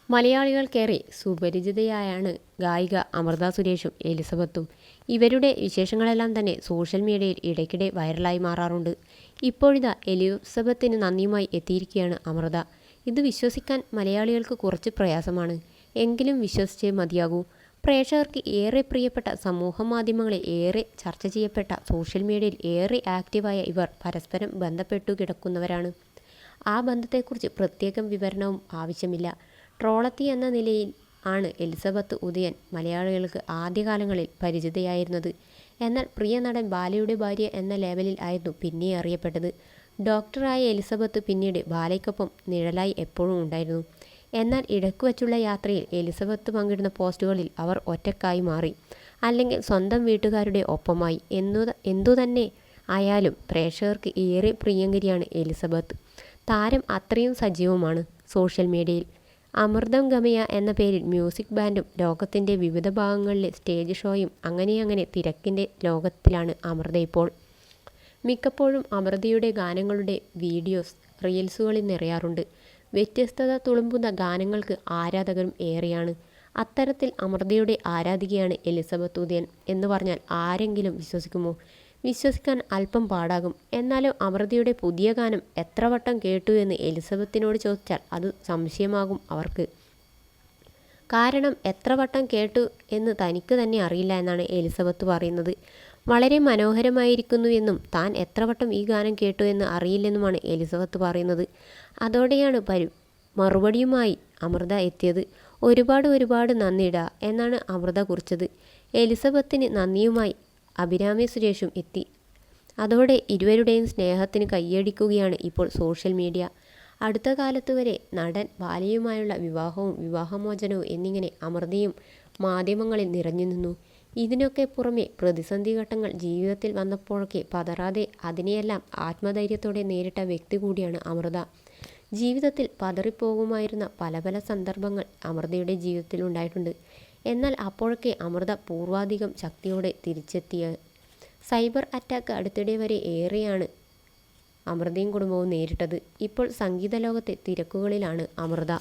മലയാളികൾക്കേറെ സുപരിചിതയായാണ് ഗായിക അമൃത സുരേഷും എലിസബത്തും. ഇവരുടെ വിശേഷങ്ങളെല്ലാം തന്നെ സോഷ്യൽ മീഡിയയിൽ ഇടയ്ക്കിടെ വൈറലായി മാറാറുണ്ട്. ഇപ്പോഴിതാ എലിസബത്തിന് നന്ദിയുമായി എത്തിയിരിക്കുകയാണ് അമൃത. ഇത് വിശ്വസിക്കാൻ മലയാളികൾക്ക് കുറച്ച് പ്രയാസമാണ്. എങ്കിലും വിശ്വസിച്ചേ മതിയാകൂ. പ്രേക്ഷകർക്ക് ഏറെ പ്രിയപ്പെട്ട സമൂഹമാധ്യമങ്ങളിൽ ഏറെ ചർച്ച ചെയ്യപ്പെട്ട സോഷ്യൽ മീഡിയയിൽ ഏറെ ആക്റ്റീവായ ഇവർ പരസ്പരം ബന്ധപ്പെട്ടു കിടക്കുന്നവരാണ്. ആ ബന്ധത്തെക്കുറിച്ച് പ്രത്യേകം വിവരണവും ആവശ്യമില്ല. ട്രോളത്തി എന്ന നിലയിൽ ആണ് എലിസബത്ത് ഉദയൻ മലയാളികൾക്ക് ആദ്യകാലങ്ങളിൽ പരിചിതയായിരുന്നത്. എന്നാൽ പ്രിയ നടൻ ബാലയുടെ ഭാര്യ എന്ന ലേബലിൽ ആയിരുന്നു പിന്നെ അറിയപ്പെട്ടത്. ഡോക്ടറായ എലിസബത്ത് പിന്നീട് ബാലയ്ക്കൊപ്പം നിഴലായി എപ്പോഴും ഉണ്ടായിരുന്നു. എന്നാൽ ഇടയ്ക്ക് വച്ചുള്ള യാത്രയിൽ എലിസബത്ത് പങ്കിടുന്ന പോസ്റ്റുകളിൽ അവർ ഒറ്റക്കായി മാറി, അല്ലെങ്കിൽ സ്വന്തം വീട്ടുകാരുടെ ഒപ്പമായി. എന്തുതന്നെ ആയാലും പ്രേക്ഷകർക്ക് ഏറെ പ്രിയങ്കരിയാണ് എലിസബത്ത്. താരം അത്രയും സജീവമാണ് സോഷ്യൽ മീഡിയയിൽ. അമൃതം ഗമയ എന്ന പേരിൽ മ്യൂസിക് ബാൻഡും ലോകത്തിൻ്റെ വിവിധ ഭാഗങ്ങളിലെ സ്റ്റേജ് ഷോയും അങ്ങനെ തിരക്കിൻ്റെ ലോകത്തിലാണ് അമൃത ഇപ്പോൾ. മിക്കപ്പോഴും അമൃതയുടെ ഗാനങ്ങളുടെ വീഡിയോസ് റീൽസുകളിൽ നിറയാറുണ്ട്. വ്യത്യസ്തത തുളുമ്പുന്ന ഗാനങ്ങൾക്ക് ആരാധകരും ഏറെയാണ്. അത്തരത്തിൽ അമൃതയുടെ ആരാധികയാണ് എലിസബത്ത് ഉദയൻ എന്ന് പറഞ്ഞാൽ ആരെങ്കിലും വിശ്വസിക്കുമോ? വിശ്വസിക്കാൻ അല്പം പാടാകും. എന്നാലും അമൃതയുടെ പുതിയ ഗാനം എത്ര വട്ടം കേട്ടു എന്ന് എലിസബത്തിനോട് ചോദിച്ചാൽ അത് സംശയമാകും അവർക്ക്. കാരണം എത്ര വട്ടം കേട്ടു എന്ന് തനിക്ക് തന്നെ അറിയില്ല എന്നാണ് എലിസബത്ത് പറയുന്നത്. വളരെ മനോഹരമായിരിക്കുന്നുവെന്നും താൻ എത്ര വട്ടം ഈ ഗാനം കേട്ടു എന്ന് അറിയില്ലെന്നുമാണ് എലിസബത്ത് പറയുന്നത്. അതോടെയാണ് മറുപടിയുമായി അമൃത എത്തിയത്. ഒരുപാട് നന്ദിടാ എന്നാണ് അമൃത കുറിച്ചത്. എലിസബത്തിന് നന്ദിയുമായി അഭിരാമി സുരേഷും എത്തി. അതോടെ ഇരുവരുടെയും സ്നേഹത്തിന് കയ്യടിക്കുകയാണ് ഇപ്പോൾ സോഷ്യൽ മീഡിയ. അടുത്ത കാലത്ത് വരെ നടൻ ബാലയുമായുള്ള വിവാഹവും വിവാഹമോചനവും എന്നിങ്ങനെ അമൃതയും മാധ്യമങ്ങളിൽ നിറഞ്ഞു നിന്നു. ഇതിനൊക്കെ പുറമെ പ്രതിസന്ധി ഘട്ടങ്ങൾ ജീവിതത്തിൽ വന്നപ്പോഴൊക്കെ പതറാതെ അതിനെയെല്ലാം ആത്മധൈര്യത്തോടെ നേരിട്ട വ്യക്തി കൂടിയാണ് അമൃത. ജീവിതത്തിൽ പതറിപ്പോകുമായിരുന്ന പല സന്ദർഭങ്ങൾ അമൃതയുടെ ജീവിതത്തിൽ ഉണ്ടായിട്ടുണ്ട്. എന്നാൽ അപ്പോഴൊക്കെ അമൃത പൂർവാധികം ശക്തിയോടെ തിരിച്ചെത്തിയ. സൈബർ അറ്റാക്ക് അടുത്തിടെ വരെ ഏറെയാണ് അമൃതയും കുടുംബവും നേരിട്ടത്. ഇപ്പോൾ സംഗീത ലോകത്തെ തിരക്കുകളിലാണ് അമൃത.